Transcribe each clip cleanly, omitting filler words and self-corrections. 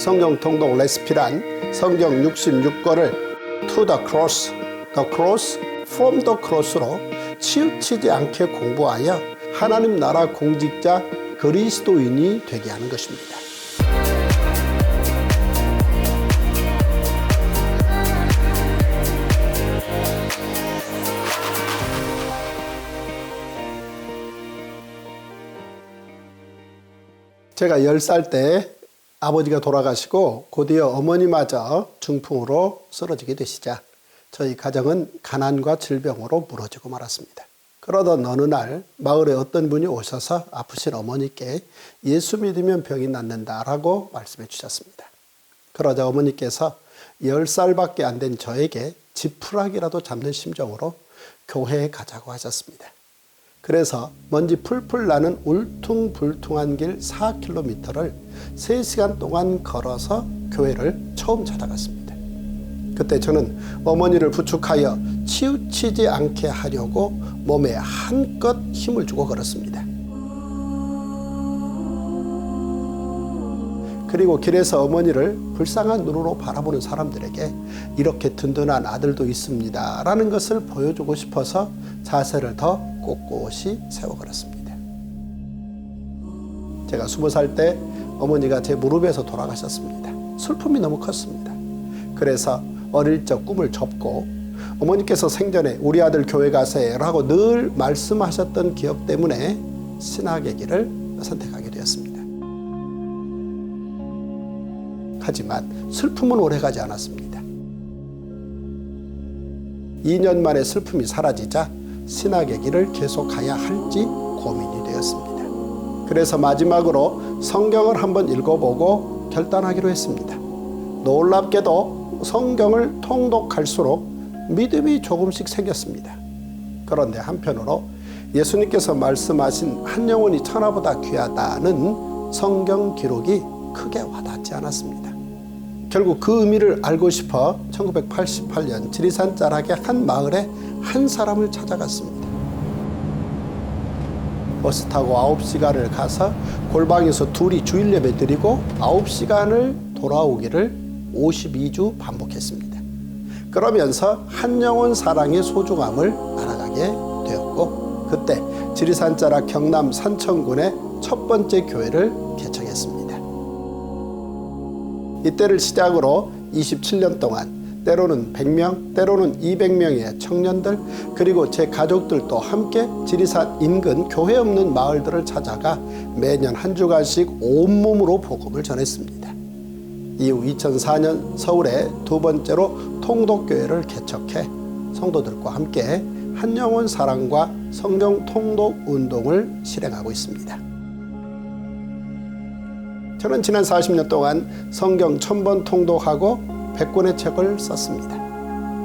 성경 통독 레시피란 성경 66권을 To the cross, the cross, from the cross로 치우치지 않게 공부하여 하나님 나라 공직자 그리스도인이 되게 하는 것입니다. 제가 10살 때 아버지가 돌아가시고 곧이어 어머니마저 중풍으로 쓰러지게 되시자 저희 가정은 가난과 질병으로 무너지고 말았습니다. 그러던 어느 날 마을에 어떤 분이 오셔서 아프신 어머니께 예수 믿으면 병이 낫는다라고 말씀해 주셨습니다. 그러자 어머니께서 10살밖에 안 된 저에게 지푸라기라도 잡는 심정으로 교회에 가자고 하셨습니다. 그래서 먼지 풀풀 나는 울퉁불퉁한 길 4km를 3시간 동안 걸어서 교회를 처음 찾아갔습니다. 그때 저는 어머니를 부축하여 치우치지 않게 하려고 몸에 한껏 힘을 주고 걸었습니다. 그리고 길에서 어머니를 불쌍한 눈으로 바라보는 사람들에게 이렇게 든든한 아들도 있습니다 라는 것을 보여주고 싶어서 자세를 더 꼿꼿이 세워 걸었습니다. 제가 20살 때 어머니가 제 무릎에서 돌아가셨습니다. 슬픔이 너무 컸습니다. 그래서 어릴 적 꿈을 접고 어머니께서 생전에 우리 아들 교회 가세요 라고 늘 말씀하셨던 기억 때문에 신학의 길을 선택하게 되었습니다. 하지만 슬픔은 오래가지 않았습니다. 2년 만에 슬픔이 사라지자 신학의 길을 계속 가야 할지 고민이 되었습니다. 그래서 마지막으로 성경을 한번 읽어보고 결단하기로 했습니다. 놀랍게도 성경을 통독할수록 믿음이 조금씩 생겼습니다. 그런데 한편으로 예수님께서 말씀하신 한 영혼이 천하보다 귀하다는 성경 기록이 크게 와닿지 않았습니다. 결국 그 의미를 알고 싶어 1988년 지리산 자락의 한 마을에 한 사람을 찾아갔습니다. 버스 타고 9시간을 가서 골방에서 둘이 주일 예배 드리고 9시간을 돌아오기를 52주 반복했습니다. 그러면서 한 영혼 사랑의 소중함을 알아가게 되었고 그때 지리산 자락 경남 산천군의 첫 번째 교회를 개척했습니다. 이때를 시작으로 27년 동안 때로는 100명, 때로는 200명의 청년들 그리고 제 가족들도 함께 지리산 인근 교회 없는 마을들을 찾아가 매년 한 주간씩 온몸으로 복음을 전했습니다. 이후 2004년 서울에 두 번째로 통독교회를 개척해 성도들과 함께 한 영혼 사랑과 성경 통독 운동을 실행하고 있습니다. 저는 지난 40년 동안 성경 1000번 통독하고 100권의 책을 썼습니다.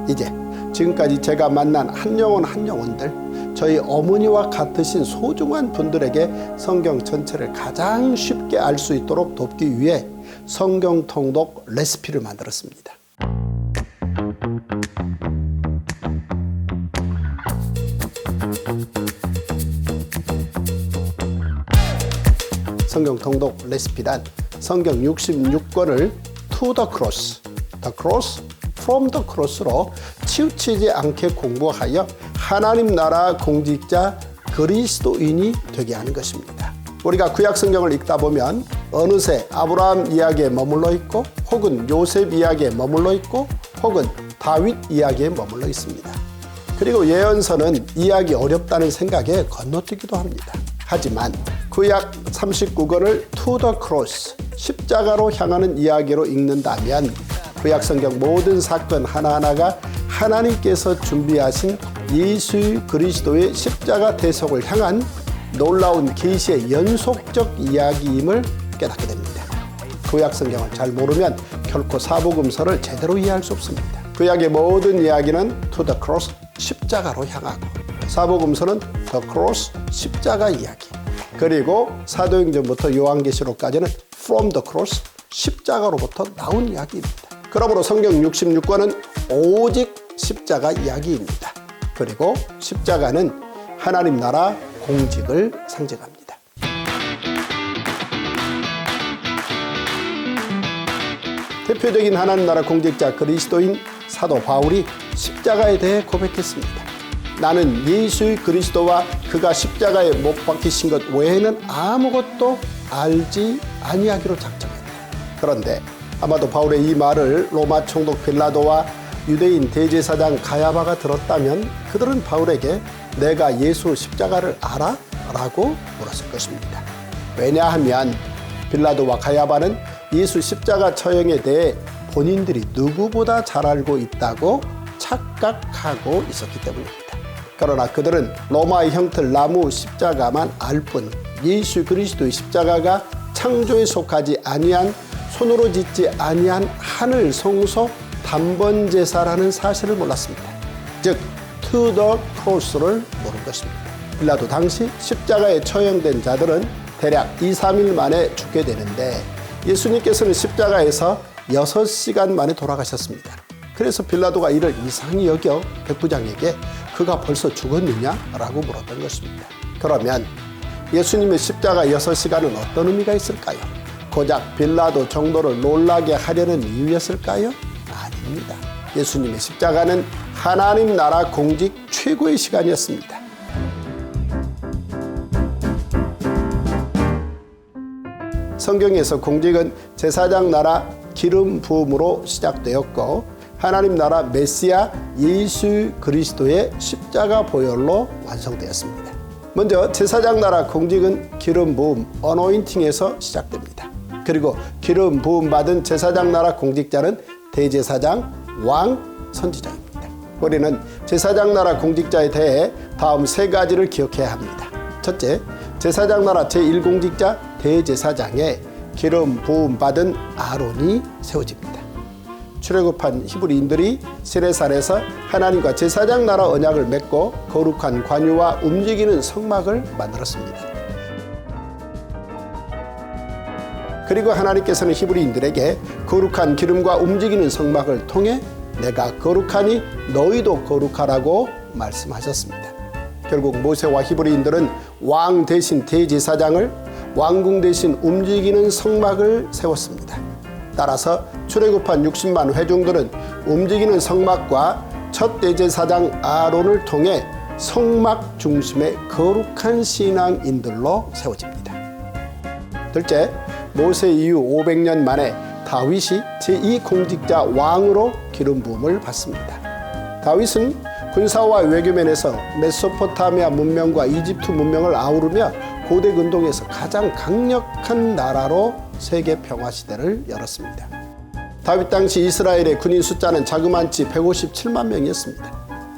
이제 지금까지 제가 만난 한 영혼들, 저희 어머니와 같으신 소중한 분들에게 성경 전체를 가장 쉽게 알 수 있도록 돕기 위해 성경 통독 레시피를 만들었습니다. 성경 통독 레시피란 성경 66권을 To the cross, the cross, from the cross로 치우치지 않게 공부하여 하나님 나라 공직자 그리스도인이 되게 하는 것입니다. 우리가 구약 성경을 읽다 보면 어느새 아브라함 이야기에 머물러 있고 혹은 요셉 이야기에 머물러 있고 혹은 다윗 이야기에 머물러 있습니다. 그리고 예언서는 이야기 어렵다는 생각에 건너뛰기도 합니다. 하지만 구약 39권을 To the cross, 십자가로 향하는 이야기로 읽는다면 구약 성경 모든 사건 하나하나가 하나님께서 준비하신 예수 그리스도의 십자가 대속을 향한 놀라운 계시의 연속적 이야기임을 깨닫게 됩니다. 구약 성경을 잘 모르면 결코 사복음서를 제대로 이해할 수 없습니다. 구약의 모든 이야기는 To the cross, 십자가로 향하고 사복음서는 The cross, 십자가 이야기 그리고 사도행전부터 요한계시록까지는 From the cross, 십자가로부터 나온 이야기입니다. 그러므로 성경 66권은 오직 십자가 이야기입니다. 그리고 십자가는 하나님 나라 공직을 상징합니다. 대표적인 하나님 나라 공직자 그리스도인 사도 바울이 십자가에 대해 고백했습니다. 나는 예수 그리스도와 그가 십자가에 못 박히신 것 외에는 아무것도 알지 아니하기로 작정했다. 그런데 아마도 바울의 이 말을 로마 총독 빌라도와 유대인 대제사장 가야바가 들었다면 그들은 바울에게 내가 예수 십자가를 알아? 라고 물었을 것입니다. 왜냐하면 빌라도와 가야바는 예수 십자가 처형에 대해 본인들이 누구보다 잘 알고 있다고 착각하고 있었기 때문입니다. 그러나 그들은 로마의 형틀 나무 십자가만 알 뿐 예수 그리스도의 십자가가 창조에 속하지 아니한 손으로 짓지 아니한 하늘 성소 단번 제사라는 사실을 몰랐습니다. 즉 to the cross를 모른 것입니다. 빌라도 당시 십자가에 처형된 자들은 대략 2-3일 만에 죽게 되는데 예수님께서는 십자가에서 6시간 만에 돌아가셨습니다. 그래서 빌라도가 이를 이상히 여겨 백부장에게 그가 벌써 죽었느냐? 라고 물었던 것입니다. 그러면 예수님의 십자가 6시간은 어떤 의미가 있을까요? 고작 빌라도 정도를 놀라게 하려는 이유였을까요? 아닙니다. 예수님의 십자가는 하나님 나라 공직 최고의 시간이었습니다. 성경에서 공직은 제사장 나라 기름 부음으로 시작되었고 하나님 나라 메시아 예수 그리스도의 십자가 보혈로 완성되었습니다. 먼저 제사장 나라 공직은 기름 부음 어노인팅에서 시작됩니다. 그리고 기름 부음 받은 제사장 나라 공직자는 대제사장, 왕, 선지자입니다. 우리는 제사장 나라 공직자에 대해 다음 3가지를 기억해야 합니다. 첫째, 제사장 나라 제1공직자 대제사장에 기름 부음 받은 아론이 세워집니다. 출애굽한 히브리인들이 시내산에서 하나님과 제사장 나라 언약을 맺고 거룩한 관유와 움직이는 성막을 만들었습니다. 그리고 하나님께서는 히브리인들에게 거룩한 기름과 움직이는 성막을 통해 내가 거룩하니 너희도 거룩하라고 말씀하셨습니다. 결국 모세와 히브리인들은 왕 대신 대제사장을, 왕궁 대신 움직이는 성막을 세웠습니다. 따라서 출애굽한 60만 회중들은 움직이는 성막과 첫 대제사장 아론을 통해 성막 중심의 거룩한 신앙인들로 세워집니다. 둘째, 모세 이후 500년 만에 다윗이 제2공직자 왕으로 기름 부음을 받습니다. 다윗은 군사와 외교면에서 메소포타미아 문명과 이집트 문명을 아우르며 고대 근동에서 가장 강력한 나라로 세계 평화 시대를 열었습니다. 다윗 당시 이스라엘의 군인 숫자는 자그마치 157만 명이었습니다.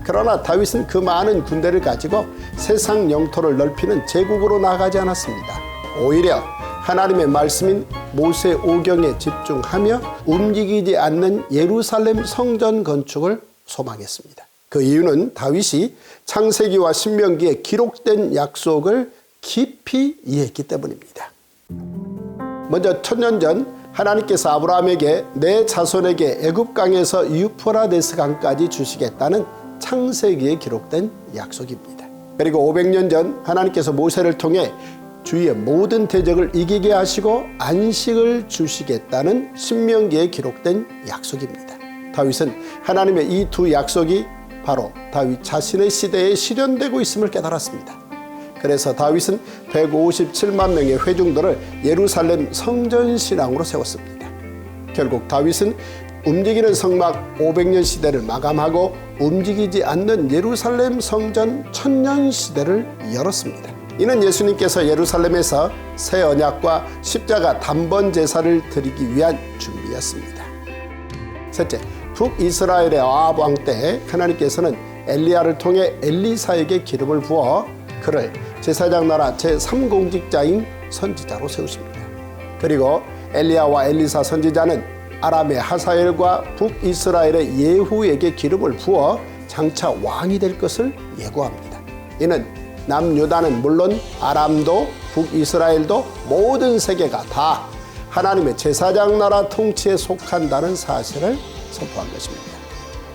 그러나 다윗은 그 많은 군대를 가지고 세상 영토를 넓히는 제국으로 나가지 않았습니다. 오히려 하나님의 말씀인 모세 오경에 집중하며 움직이지 않는 예루살렘 성전 건축을 소망했습니다. 그 이유는 다윗이 창세기와 신명기에 기록된 약속을 깊이 이해했기 때문입니다. 먼저 1000년 전 하나님께서 아브라함에게 내 자손에게 애굽강에서 유프라데스 강까지 주시겠다는 창세기에 기록된 약속입니다. 그리고 500년 전 하나님께서 모세를 통해 주위의 모든 대적을 이기게 하시고 안식을 주시겠다는 신명기에 기록된 약속입니다. 다윗은 하나님의 이 두 약속이 바로 다윗 자신의 시대에 실현되고 있음을 깨달았습니다. 그래서 다윗은 157만 명의 회중들을 예루살렘 성전신앙으로 세웠습니다. 결국 다윗은 움직이는 성막 500년 시대를 마감하고 움직이지 않는 예루살렘 성전 1000년 시대를 열었습니다. 이는 예수님께서 예루살렘에서 새 언약과 십자가 단번 제사를 드리기 위한 준비였습니다. 셋째, 북이스라엘의 아합 왕 때 하나님께서는 엘리야를 통해 엘리사에게 기름을 부어 그를 제사장 나라 제3공직자인 선지자로 세우십니다. 그리고 엘리야와 엘리사 선지자는 아람의 하사엘과 북이스라엘의 예후에게 기름을 부어 장차 왕이 될 것을 예고합니다. 이는 남유다는 물론 아람도 북이스라엘도 모든 세계가 다 하나님의 제사장 나라 통치에 속한다는 사실을 선포한 것입니다.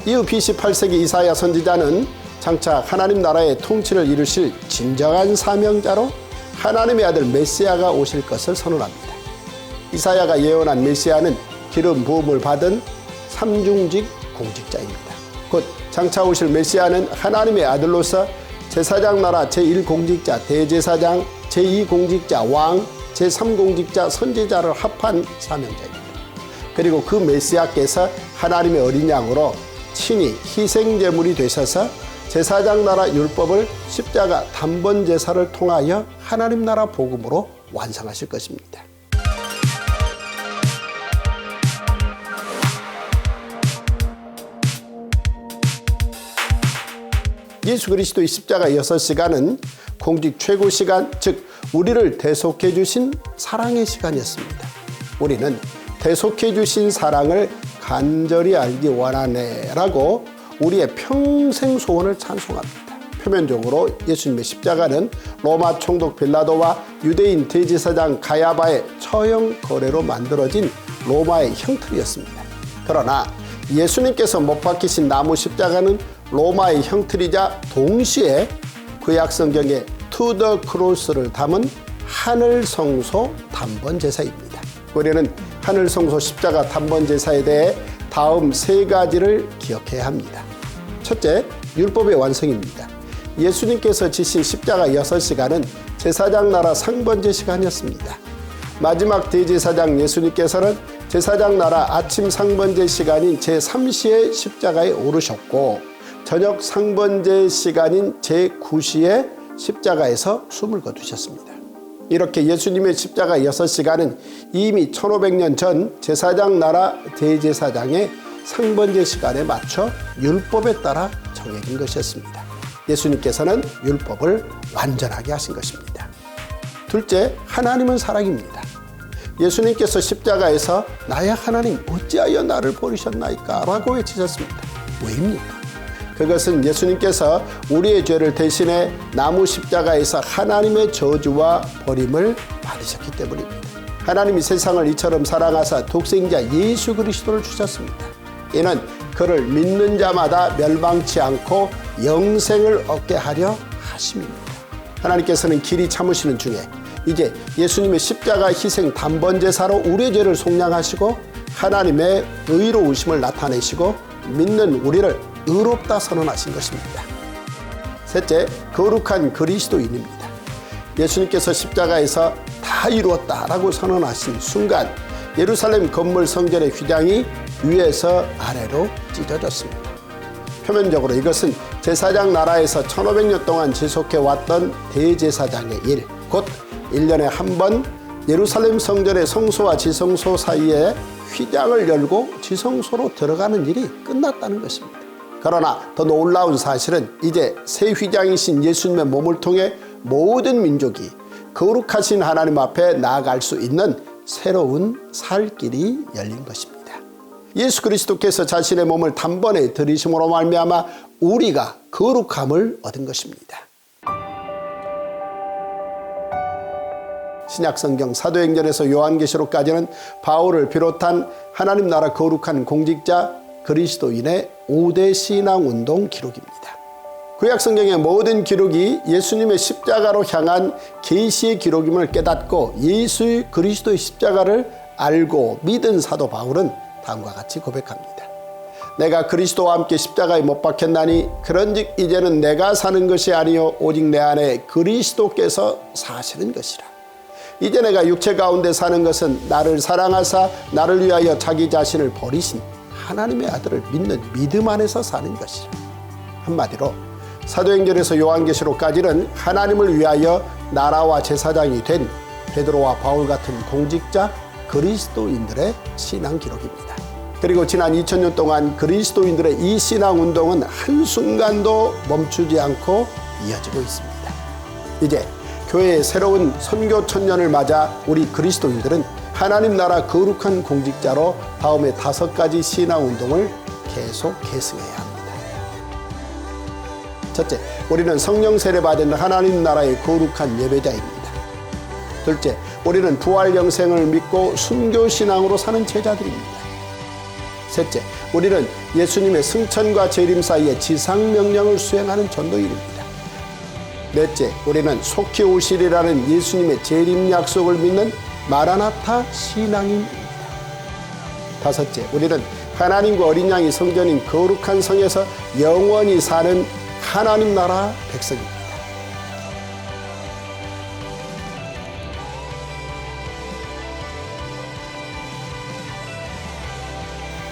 이후 BC 8세기 이사야 선지자는 장차 하나님 나라의 통치를 이루실 진정한 사명자로 하나님의 아들 메시아가 오실 것을 선언합니다. 이사야가 예언한 메시아는 기름 부음을 받은 삼중직 공직자입니다. 곧 장차 오실 메시아는 하나님의 아들로서 제사장 나라 제1공직자 대제사장, 제2공직자 왕, 제3공직자 선지자를 합한 사명자입니다. 그리고 그 메시아께서 하나님의 어린 양으로 친히 희생제물이 되셔서 제사장 나라 율법을 십자가 단번 제사를 통하여 하나님 나라 복음으로 완성하실 것입니다. 예수 그리스도의 십자가 6시간은 공직 최고 시간, 즉 우리를 대속해 주신 사랑의 시간이었습니다. 우리는 대속해 주신 사랑을 간절히 알기 원하네라고 우리의 평생 소원을 찬송합니다. 표면적으로 예수님의 십자가는 로마 총독 빌라도와 유대인 대제사장 가야바의 처형 거래로 만들어진 로마의 형틀이었습니다. 그러나 예수님께서 못 박히신 나무 십자가는 로마의 형틀이자 동시에 구약 성경에 To the Cross를 담은 하늘 성소 단번 제사입니다. 우리는 하늘 성소 십자가 단번 제사에 대해 다음 세 가지를 기억해야 합니다. 첫째, 율법의 완성입니다. 예수님께서 지신 십자가 6시간은 제사장 나라 상번제 시간이었습니다. 마지막 대제사장 예수님께서는 제사장 나라 아침 상번제 시간인 제3시에 십자가에 오르셨고 저녁 상번제 시간인 제9시에 십자가에서 숨을 거두셨습니다. 이렇게 예수님의 십자가 6시간은 이미 1500년 전 제사장 나라 대제사장의 상번제 시간에 맞춰 율법에 따라 정해진 것이었습니다. 예수님께서는 율법을 완전하게 하신 것입니다. 둘째, 하나님은 사랑입니다. 예수님께서 십자가에서 나의 하나님 어찌하여 나를 버리셨나이까 라고 외치셨습니다. 왜입니까? 그것은 예수님께서 우리의 죄를 대신해 나무 십자가에서 하나님의 저주와 버림을 받으셨기 때문입니다. 하나님이 세상을 이처럼 사랑하사 독생자 예수 그리스도를 주셨습니다. 이는 그를 믿는 자마다 멸망치 않고 영생을 얻게 하려 하심입니다. 하나님께서는 길이 참으시는 중에 이제 예수님의 십자가 희생 단번 제사로 우리의 죄를 속량하시고 하나님의 의로우심을 나타내시고 믿는 우리를 의롭다 선언하신 것입니다. 셋째, 거룩한 그리스도인입니다. 예수님께서 십자가에서 다 이루었다라고 선언하신 순간 예루살렘 건물 성전의 휘장이 위에서 아래로 찢어졌습니다. 표면적으로 이것은 제사장 나라에서 1500년 동안 지속해왔던 대제사장의 일, 곧 1년에 한 번 예루살렘 성전의 성소와 지성소 사이에 휘장을 열고 지성소로 들어가는 일이 끝났다는 것입니다. 그러나 더 놀라운 사실은 이제 새 휘장이신 예수님의 몸을 통해 모든 민족이 거룩하신 하나님 앞에 나아갈 수 있는 새로운 살 길이 열린 것입니다. 예수 그리스도께서 자신의 몸을 단번에 들이심으로 말미암아 우리가 거룩함을 얻은 것입니다. 신약성경 사도행전에서 요한계시록까지는 바울을 비롯한 하나님 나라 거룩한 공직자 그리스도인의 5대 신앙운동 기록입니다. 구약성경의 모든 기록이 예수님의 십자가로 향한 계시의 기록임을 깨닫고 예수 그리스도의 십자가를 알고 믿은 사도 바울은 다음과 같이 고백합니다. 내가 그리스도와 함께 십자가에 못 박혔나니 그런즉 이제는 내가 사는 것이 아니요 오직 내 안에 그리스도께서 사시는 것이라. 이제 내가 육체 가운데 사는 것은 나를 사랑하사 나를 위하여 자기 자신을 버리신 하나님의 아들을 믿는 믿음 안에서 사는 것이라. 한마디로 사도행전에서 요한계시록까지는 하나님을 위하여 나라와 제사장이 된 베드로와 바울 같은 공직자 그리스도인들의 신앙 기록입니다. 그리고 지난 2000년 동안 그리스도인들의 이 신앙 운동은 한순간도 멈추지 않고 이어지고 있습니다. 이제 교회의 새로운 선교 천년을 맞아 우리 그리스도인들은 하나님 나라 거룩한 공직자로 다음의 5가지 신앙 운동을 계속 계승해야 합니다. 첫째, 우리는 성령 세례 받은 하나님 나라의 거룩한 예배자입니다. 둘째, 우리는 부활 영생을 믿고 순교 신앙으로 사는 제자들입니다. 셋째, 우리는 예수님의 승천과 재림 사이에 지상 명령을 수행하는 전도인입니다. 넷째, 우리는 속히 오시리라는 예수님의 재림 약속을 믿는 마라나타 신앙인입니다. 다섯째, 우리는 하나님과 어린 양이 성전인 거룩한 성에서 영원히 사는 하나님 나라 백성입니다.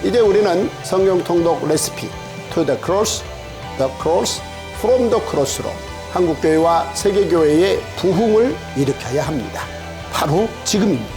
이제 우리는 성경 통독 레시피 To the cross, from the cross로 한국교회와 세계교회의 부흥을 일으켜야 합니다. 바로 지금입니다.